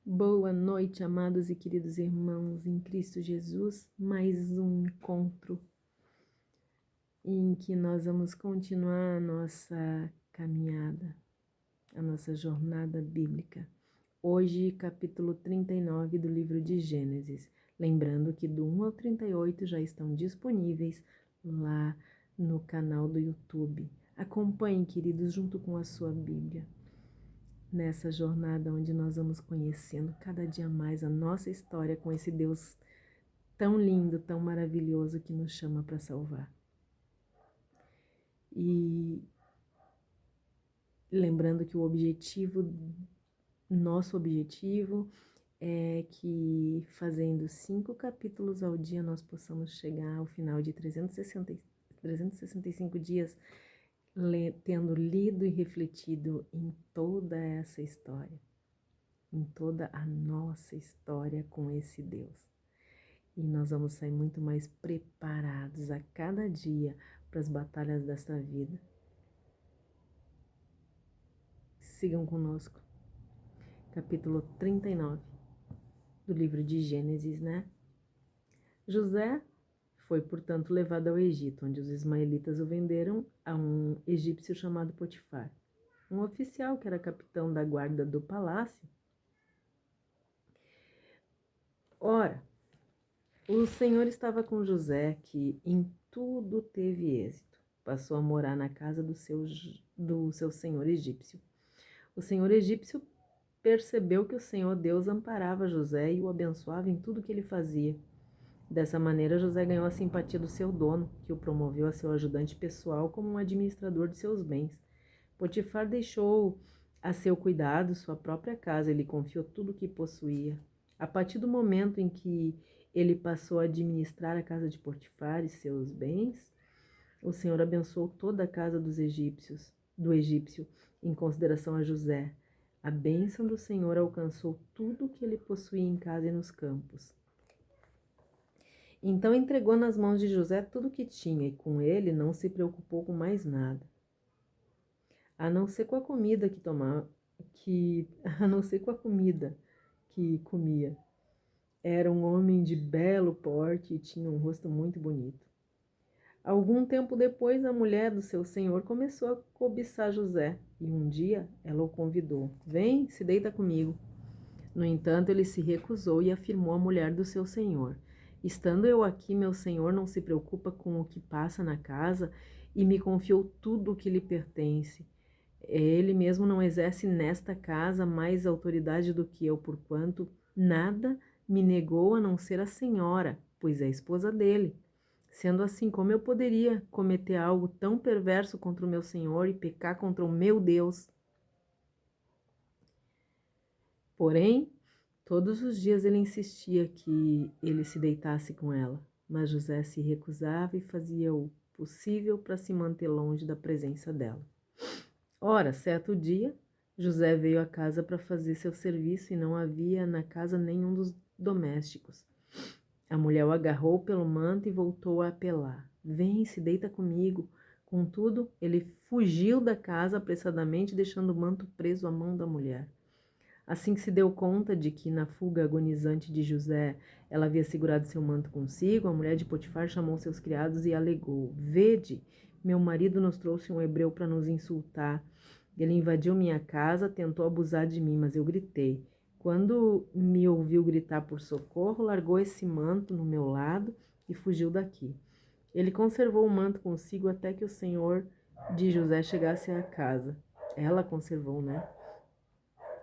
Boa noite, amados e queridos irmãos em Cristo Jesus. Mais um encontro em que nós vamos continuar a nossa caminhada, a nossa jornada bíblica. Hoje, capítulo 39 do livro de Gênesis. Lembrando que do 1 ao 38 já estão disponíveis lá no canal do YouTube. Acompanhem, queridos, junto com a sua Bíblia, nessa jornada onde nós vamos conhecendo cada dia mais a nossa história com esse Deus tão lindo, tão maravilhoso que nos chama para salvar. E lembrando que nosso objetivo é que fazendo 5 capítulos ao dia nós possamos chegar ao final de 365 dias tendo lido e refletido em toda essa história, em toda a nossa história com esse Deus. E nós vamos sair muito mais preparados a cada dia para as batalhas desta vida. Sigam conosco. Capítulo 39 do livro de Gênesis, né? José foi, portanto, levado ao Egito, onde os ismaelitas o venderam a um egípcio chamado Potifar, um oficial que era capitão da guarda do palácio. Ora, o Senhor estava com José, que em tudo teve êxito. Passou a morar na casa do seu senhor egípcio. O senhor egípcio percebeu que o Senhor Deus amparava José e o abençoava em tudo que ele fazia. Dessa maneira, José ganhou a simpatia do seu dono, que o promoveu a seu ajudante pessoal como um administrador de seus bens. Potifar deixou a seu cuidado sua própria casa e lhe confiou tudo o que possuía. A partir do momento em que ele passou a administrar a casa de Potifar e seus bens, o Senhor abençoou toda a casa do egípcio, em consideração a José. A bênção do Senhor alcançou tudo o que ele possuía em casa e nos campos. Então entregou nas mãos de José tudo o que tinha, e com ele não se preocupou com mais nada, a não ser com a comida que comia. Era um homem de belo porte e tinha um rosto muito bonito. Algum tempo depois, a mulher do seu senhor começou a cobiçar José, e um dia ela o convidou: "Vem, se deita comigo." No entanto, ele se recusou e afirmou à mulher do seu senhor: "Estando eu aqui, meu senhor não se preocupa com o que passa na casa e me confiou tudo o que lhe pertence. Ele mesmo não exerce nesta casa mais autoridade do que eu, porquanto nada me negou a não ser a senhora, pois é a esposa dele. Sendo assim, como eu poderia cometer algo tão perverso contra o meu senhor e pecar contra o meu Deus?" Porém, todos os dias ele insistia que ele se deitasse com ela, mas José se recusava e fazia o possível para se manter longe da presença dela. Ora, certo dia, José veio à casa para fazer seu serviço e não havia na casa nenhum dos domésticos. A mulher o agarrou pelo manto e voltou a apelar: "Vem, se deita comigo." Contudo, ele fugiu da casa apressadamente, deixando o manto preso à mão da mulher. Assim que se deu conta de que, na fuga agonizante de José, ela havia segurado seu manto consigo, a mulher de Potifar chamou seus criados e alegou: "Vede, meu marido nos trouxe um hebreu para nos insultar. Ele invadiu minha casa, tentou abusar de mim, mas eu gritei. Quando me ouviu gritar por socorro, largou esse manto no meu lado e fugiu daqui. Ele conservou o manto consigo até que o senhor de José chegasse à casa." Ela conservou, né?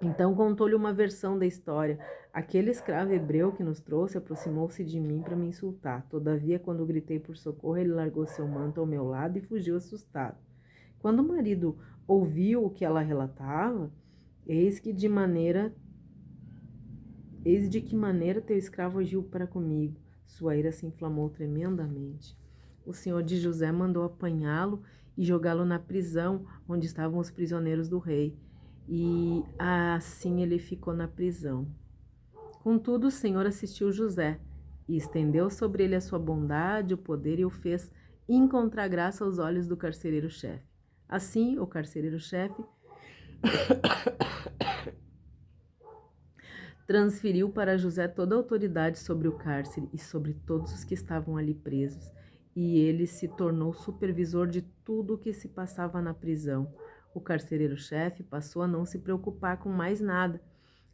Então contou-lhe uma versão da história: "Aquele escravo hebreu que nos trouxe aproximou-se de mim para me insultar. Todavia, quando gritei por socorro, ele largou seu manto ao meu lado e fugiu assustado." Quando o marido ouviu o que ela relatava, eis de que maneira teu escravo agiu para comigo. Sua ira se inflamou tremendamente. O senhor de José mandou apanhá-lo e jogá-lo na prisão onde estavam os prisioneiros do rei. E assim ele ficou na prisão. Contudo, o Senhor assistiu José e estendeu sobre ele a sua bondade, o poder, e o fez encontrar graça aos olhos do carcereiro-chefe. Assim, o carcereiro-chefe Transferiu para José toda a autoridade sobre o cárcere e sobre todos os que estavam ali presos, e ele se tornou supervisor de tudo o que se passava na prisão. O carcereiro-chefe passou a não se preocupar com mais nada,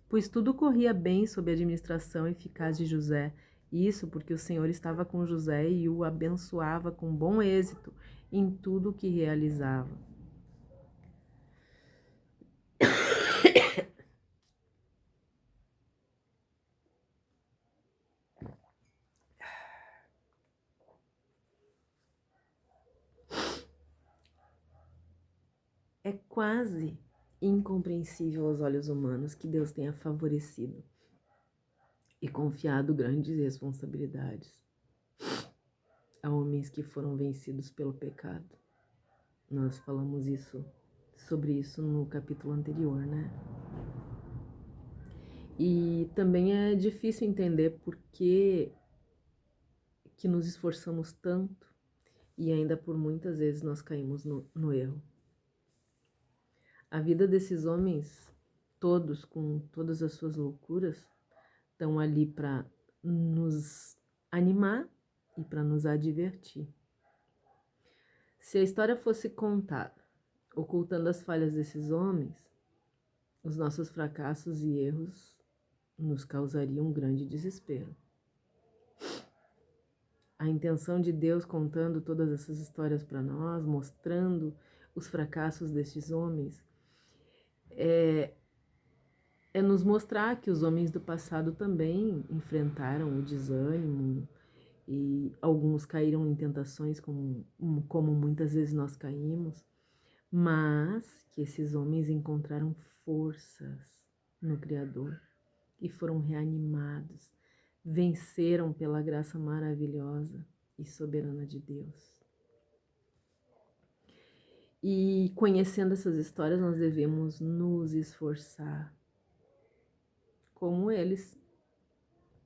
pois tudo corria bem sob a administração eficaz de José. Isso porque o Senhor estava com José e o abençoava com bom êxito em tudo o que realizava. É quase incompreensível aos olhos humanos que Deus tenha favorecido e confiado grandes responsabilidades a homens que foram vencidos pelo pecado. Nós falamos sobre isso no capítulo anterior, né? E também é difícil entender por que nos esforçamos tanto e ainda por muitas vezes nós caímos no erro. A vida desses homens, todos com todas as suas loucuras, estão ali para nos animar e para nos advertir. Se a história fosse contada, ocultando as falhas desses homens, os nossos fracassos e erros nos causariam um grande desespero. A intenção de Deus contando todas essas histórias para nós, mostrando os fracassos destes homens, é nos mostrar que os homens do passado também enfrentaram o desânimo e alguns caíram em tentações como muitas vezes nós caímos, mas que esses homens encontraram forças no Criador e foram reanimados, venceram pela graça maravilhosa e soberana de Deus. E conhecendo essas histórias, nós devemos nos esforçar, como eles,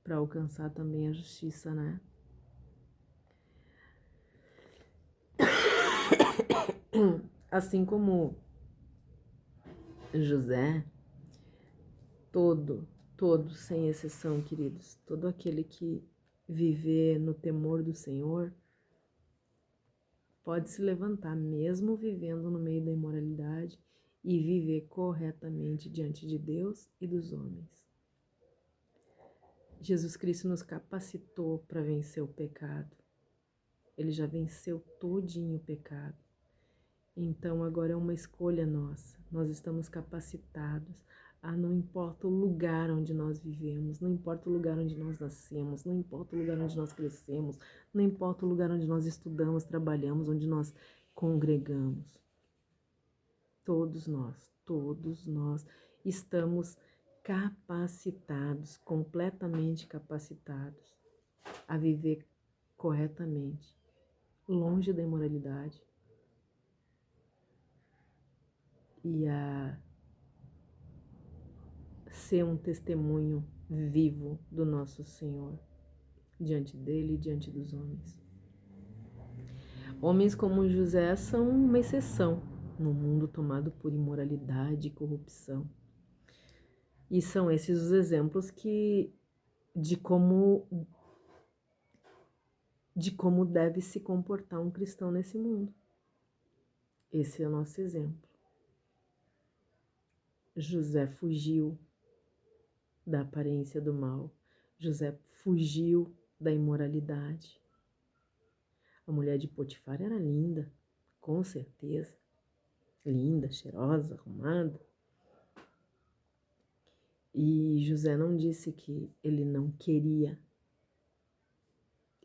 para alcançar também a justiça, né? Assim como José, todo, sem exceção, queridos, todo aquele que viver no temor do Senhor pode se levantar, mesmo vivendo no meio da imoralidade, e viver corretamente diante de Deus e dos homens. Jesus Cristo nos capacitou para vencer o pecado. Ele já venceu todinho o pecado. Então agora é uma escolha nossa. Nós estamos capacitados a, não importa o lugar onde nós vivemos, não importa o lugar onde nós nascemos, não importa o lugar onde nós crescemos, não importa o lugar onde nós estudamos, trabalhamos, onde nós congregamos. Todos nós estamos capacitados, completamente capacitados a viver corretamente, longe da imoralidade e a ser um testemunho vivo do nosso Senhor diante dele e diante dos homens. Homens como José são uma exceção no mundo tomado por imoralidade e corrupção. E são esses os exemplos de como deve se comportar um cristão nesse mundo. Esse é o nosso exemplo. José fugiu da aparência do mal. José fugiu da imoralidade. A mulher de Potifar era linda, com certeza. Linda, cheirosa, arrumada. E José não disse que ele não queria.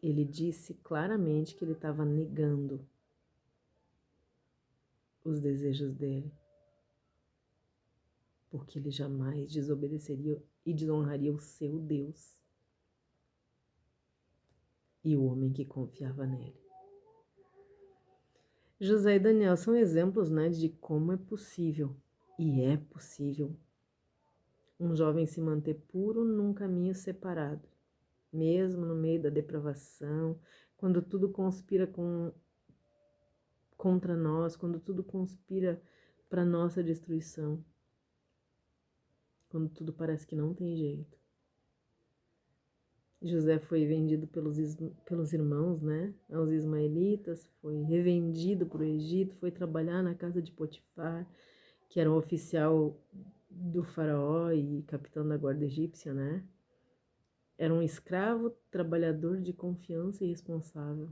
Ele disse claramente que ele estava negando os desejos dele, porque ele jamais desobedeceria e desonraria o seu Deus e o homem que confiava nele. José e Daniel são exemplos, né, de como é possível, e é possível, um jovem se manter puro num caminho separado, mesmo no meio da depravação, quando tudo conspira contra nós, quando tudo conspira para nossa destruição. quando tudo parece que não tem jeito. José foi vendido pelos irmãos, né, aos ismaelitas, foi revendido para o Egito, foi trabalhar na casa de Potifar, que era um oficial do faraó e capitão da guarda egípcia, né? Era um escravo, trabalhador de confiança e responsável.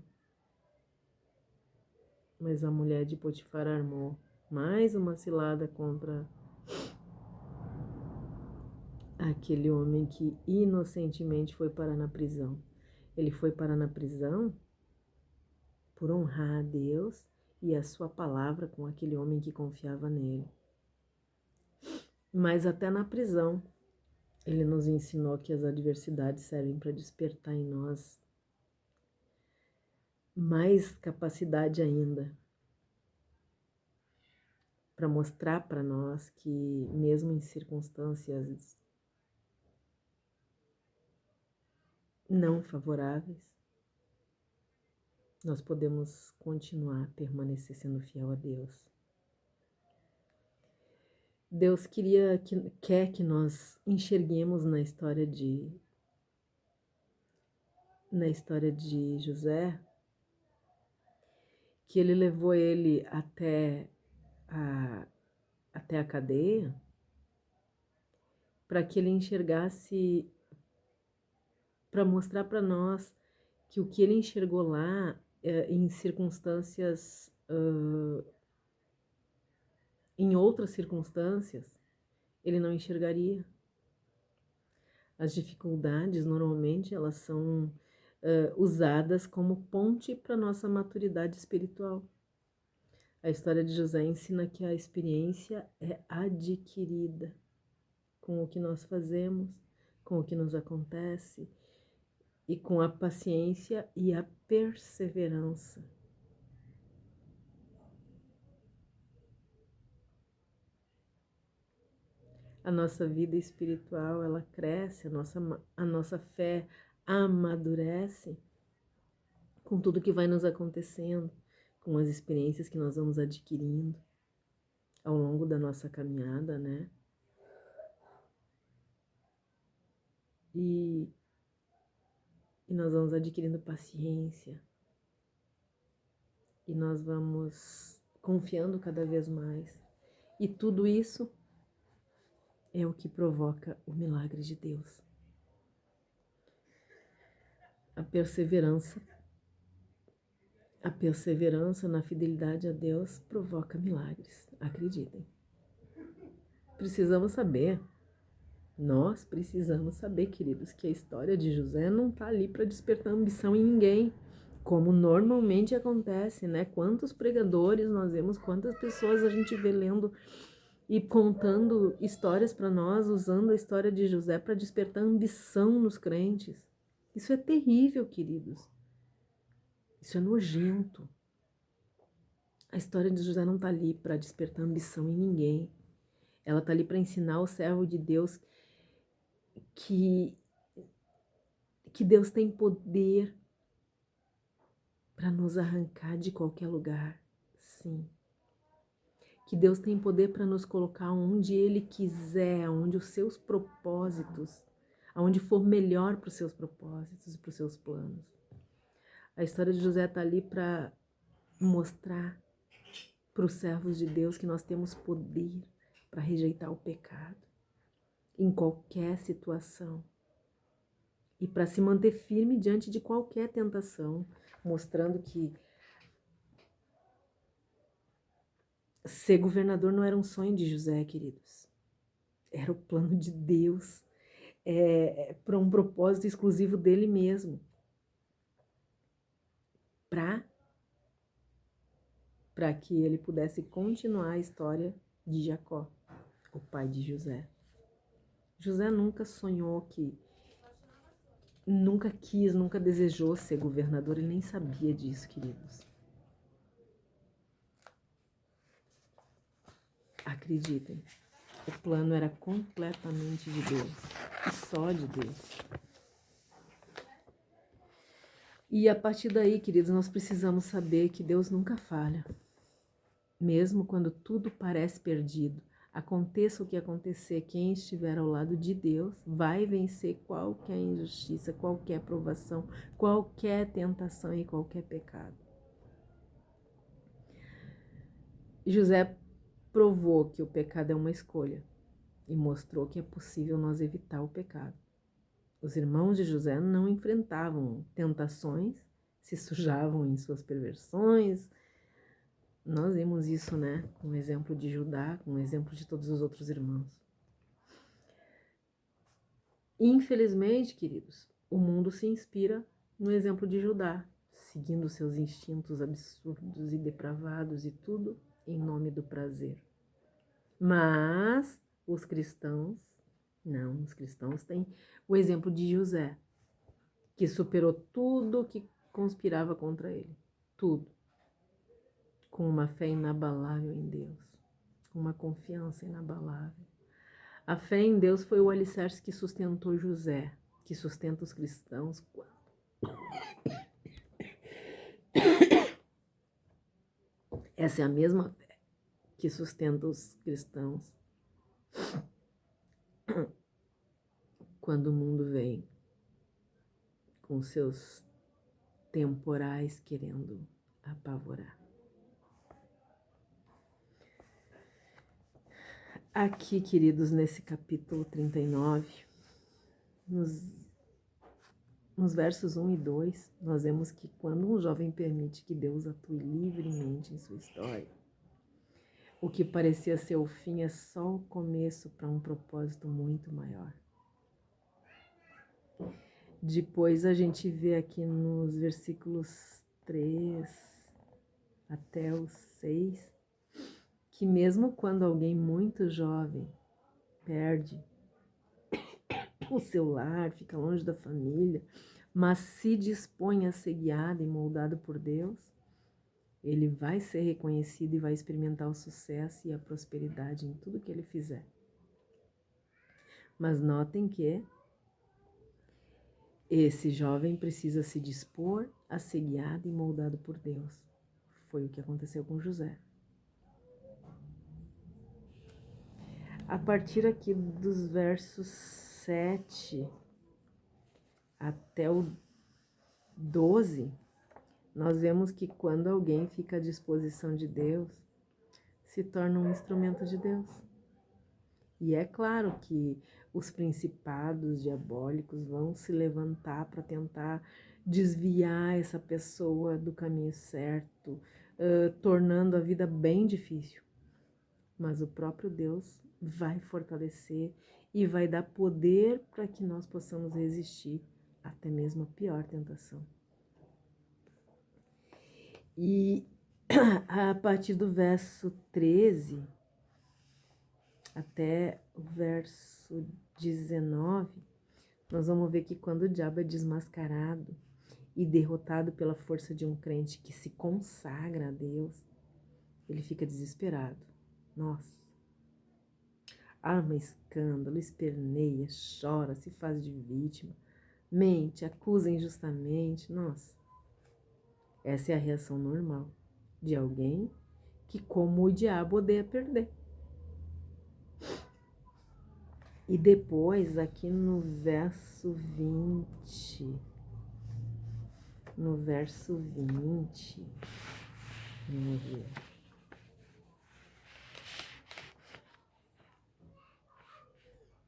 Mas a mulher de Potifar armou mais uma cilada contra aquele homem que inocentemente foi parar na prisão. Ele foi parar na prisão por honrar a Deus e a sua palavra com aquele homem que confiava nele. Mas até na prisão, ele nos ensinou que as adversidades servem para despertar em nós mais capacidade ainda, para mostrar para nós que mesmo em circunstâncias não favoráveis, nós podemos continuar a permanecer sendo fiel a Deus. Deus quer que nós enxerguemos na história de José, que ele levou ele até a cadeia, para que ele enxergasse, para mostrar para nós que o que ele enxergou lá, em circunstâncias, em outras circunstâncias, ele não enxergaria. As dificuldades, normalmente, elas são usadas como ponte para a nossa maturidade espiritual. A história de José ensina que a experiência é adquirida com o que nós fazemos, com o que nos acontece e com a paciência e a perseverança. A nossa vida espiritual, ela cresce, a nossa fé amadurece com tudo que vai nos acontecendo, com as experiências que nós vamos adquirindo ao longo da nossa caminhada, né? E nós vamos adquirindo paciência e nós vamos confiando cada vez mais. E tudo isso é o que provoca o milagre de Deus. A perseverança na fidelidade a Deus provoca milagres, acreditem. Nós precisamos saber, queridos, que a história de José não está ali para despertar ambição em ninguém, como normalmente acontece, né? Quantos pregadores nós vemos, quantas pessoas a gente vê lendo e contando histórias para nós, usando a história de José para despertar ambição nos crentes. Isso é terrível, queridos. Isso é nojento. A história de José não está ali para despertar ambição em ninguém. Ela está ali para ensinar o servo de Deus que Deus tem poder para nos arrancar de qualquer lugar, sim. Que Deus tem poder para nos colocar onde Ele quiser, onde os seus propósitos, aonde for melhor para os seus propósitos e para os seus planos. A história de José está ali para mostrar para os servos de Deus que nós temos poder para rejeitar o pecado em qualquer situação e para se manter firme diante de qualquer tentação, mostrando que ser governador não era um sonho de José, queridos. Era o plano de Deus, para um propósito exclusivo dele mesmo. Para que ele pudesse continuar a história de Jacó, o pai de José. José nunca sonhou nunca quis, nunca desejou ser governador, ele nem sabia disso, queridos. Acreditem, o plano era completamente de Deus, e só de Deus. E a partir daí, queridos, nós precisamos saber que Deus nunca falha. Mesmo quando tudo parece perdido, Aconteça o que acontecer, quem estiver ao lado de Deus vai vencer qualquer injustiça, qualquer provação, qualquer tentação e qualquer pecado. José provou que o pecado é uma escolha e mostrou que é possível nós evitar o pecado. Os irmãos de José não enfrentavam tentações, se sujavam em suas perversões. Nós vimos isso, né, com o exemplo de Judá, com o exemplo de todos os outros irmãos. Infelizmente, queridos, o mundo se inspira no exemplo de Judá, seguindo seus instintos absurdos e depravados e tudo em nome do prazer. Mas os cristãos têm o exemplo de José, que superou tudo que conspirava contra ele, tudo, com uma fé inabalável em Deus, com uma confiança inabalável. A fé em Deus foi o alicerce que sustentou José, que sustenta os cristãos. Essa é a mesma fé que sustenta os cristãos quando o mundo vem com seus temporais querendo apavorar. Aqui, queridos, nesse capítulo 39, nos versos 1 e 2, nós vemos que quando um jovem permite que Deus atue livremente em sua história, o que parecia ser o fim é só o começo para um propósito muito maior. Depois a gente vê aqui nos versículos 3 até o 6, que mesmo quando alguém muito jovem perde o seu lar, fica longe da família, mas se dispõe a ser guiado e moldado por Deus, ele vai ser reconhecido e vai experimentar o sucesso e a prosperidade em tudo que ele fizer. Mas notem que esse jovem precisa se dispor a ser guiado e moldado por Deus. Foi o que aconteceu com José. A partir aqui dos versos 7 até o 12, nós vemos que quando alguém fica à disposição de Deus, se torna um instrumento de Deus. E é claro que os principados diabólicos vão se levantar para tentar desviar essa pessoa do caminho certo, tornando a vida bem difícil. Mas o próprio Deus vai fortalecer e vai dar poder para que nós possamos resistir até mesmo a pior tentação. E a partir do verso 13 até o verso 19, nós vamos ver que quando o diabo é desmascarado e derrotado pela força de um crente que se consagra a Deus, ele fica desesperado. Nossa. Arma escândalo, esperneia, chora, se faz de vítima, mente, acusa injustamente. Nossa. Essa é a reação normal de alguém que, como o diabo, odeia perder. E depois, aqui no verso 20, vamos ver.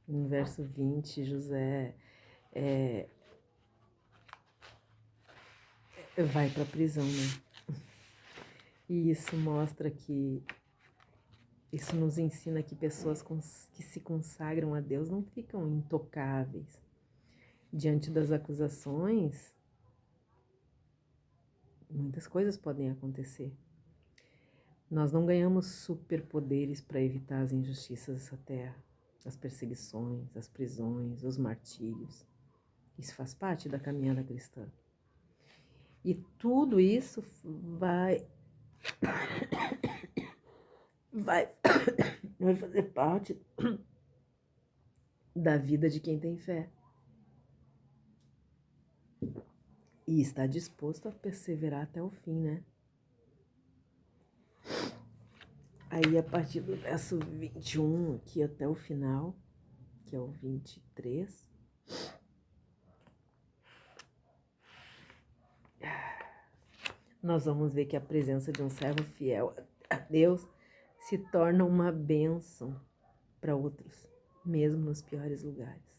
No verso 20, José vai para a prisão, né? E isso mostra que isso nos ensina que pessoas que se consagram a Deus não ficam intocáveis. Diante das acusações, muitas coisas podem acontecer. Nós não ganhamos superpoderes para evitar as injustiças dessa terra, as perseguições, as prisões, os martírios. Isso faz parte da caminhada cristã. E tudo isso vai fazer parte da vida de quem tem fé. E está disposto a perseverar até o fim, né? Aí, a partir do verso 21 aqui até o final, que é o 23, nós vamos ver que a presença de um servo fiel a Deus se torna uma bênção para outros, mesmo nos piores lugares.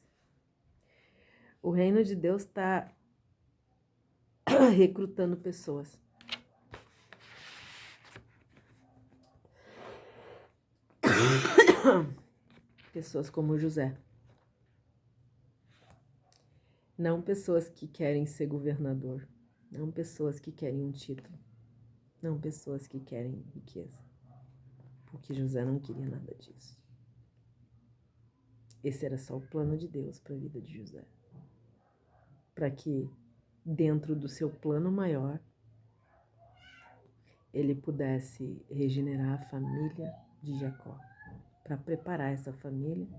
O reino de Deus está recrutando pessoas. Pessoas como José. Não pessoas que querem ser governador. Não pessoas que querem um título. Não pessoas que querem riqueza. Porque José não queria nada disso. Esse era só o plano de Deus para a vida de José. Para que, dentro do seu plano maior, ele pudesse regenerar a família de Jacó. Para preparar essa família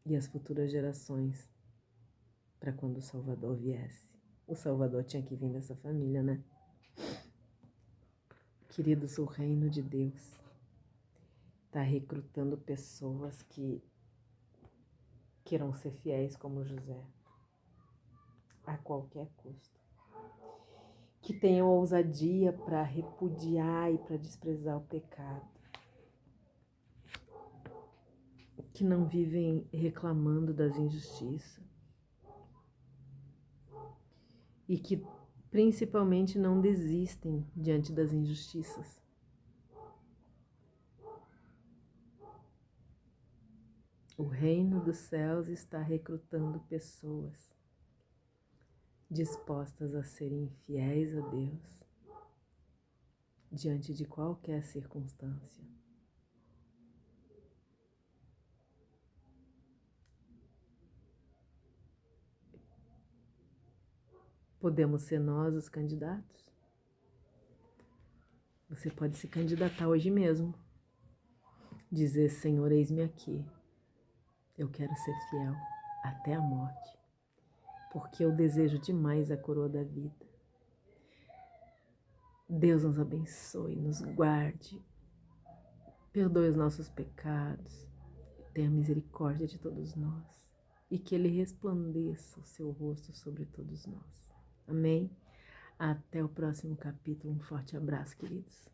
e as futuras gerações para quando o Salvador viesse. O Salvador tinha que vir dessa família, né? Queridos, o reino de Deus está recrutando pessoas que queiram ser fiéis como José, a qualquer custo. Que tenham ousadia para repudiar e para desprezar o pecado. Que não vivem reclamando das injustiças. E que principalmente não desistem diante das injustiças. O reino dos céus está recrutando pessoas dispostas a serem fiéis a Deus diante de qualquer circunstância. Podemos ser nós os candidatos? Você pode se candidatar hoje mesmo. Dizer, Senhor, eis-me aqui. Eu quero ser fiel até a morte, porque eu desejo demais a coroa da vida. Deus nos abençoe, nos guarde, perdoe os nossos pecados, tenha misericórdia de todos nós e que Ele resplandeça o seu rosto sobre todos nós. Amém? Até o próximo capítulo. Um forte abraço, queridos.